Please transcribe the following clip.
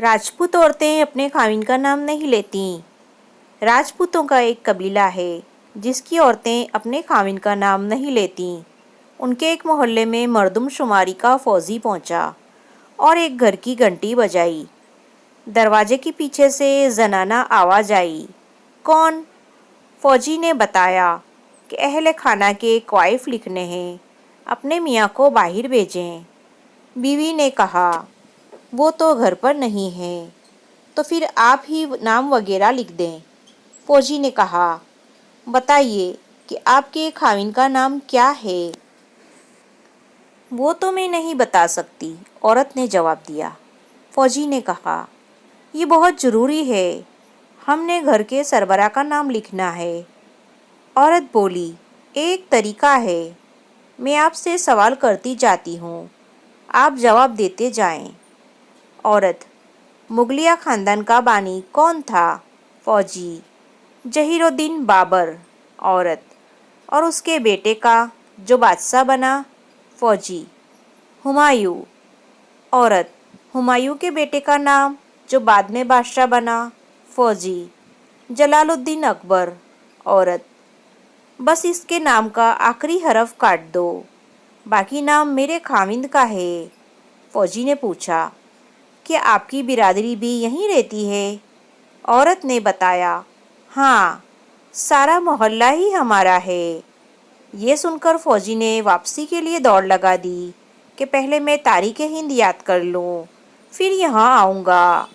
راجپوت عورتیں اپنے خاوند کا نام نہیں لیتیں۔ راجپوتوں کا ایک قبیلہ ہے جس کی عورتیں اپنے خاوند کا نام نہیں لیتیں۔ ان کے ایک محلے میں مردم شماری کا فوجی پہنچا اور ایک گھر کی گھنٹی بجائی۔ دروازے کے پیچھے سے زنانہ آواز آئی، کون؟ فوجی نے بتایا کہ اہل خانہ کے کوائف لکھنے ہیں، اپنے میاں کو باہر بھیجیں۔ بیوی نے کہا، وہ تو گھر پر نہیں ہے، تو پھر آپ ہی نام وغیرہ لکھ دیں۔ فوجی نے کہا، بتائیے کہ آپ کے خاوند کا نام کیا ہے؟ وہ تو میں نہیں بتا سکتی، عورت نے جواب دیا۔ فوجی نے کہا، یہ بہت ضروری ہے، ہم نے گھر کے سربراہ کا نام لکھنا ہے۔ عورت بولی، ایک طریقہ ہے، میں آپ سے سوال کرتی جاتی ہوں، آپ جواب دیتے جائیں۔ عورت، مغلیہ خاندان کا بانی کون تھا؟ فوجی، ظہیر الدین بابر۔ عورت، اور اس کے بیٹے کا جو بادشاہ بنا؟ فوجی، ہمایوں۔ عورت، ہمایوں کے بیٹے کا نام جو بعد میں بادشاہ بنا؟ فوجی، جلال الدین اکبر۔ عورت، بس اس کے نام کا آخری حرف کاٹ دو، باقی نام میرے خاوند کا ہے۔ فوجی نے پوچھا، کیا آپ کی برادری بھی یہیں رہتی ہے؟ عورت نے بتایا، ہاں، سارا محلہ ہی ہمارا ہے۔ یہ سن کر فوجی نے واپسی کے لیے دوڑ لگا دی کہ پہلے میں تاریخ ہند یاد کر لوں، پھر یہاں آؤں گا۔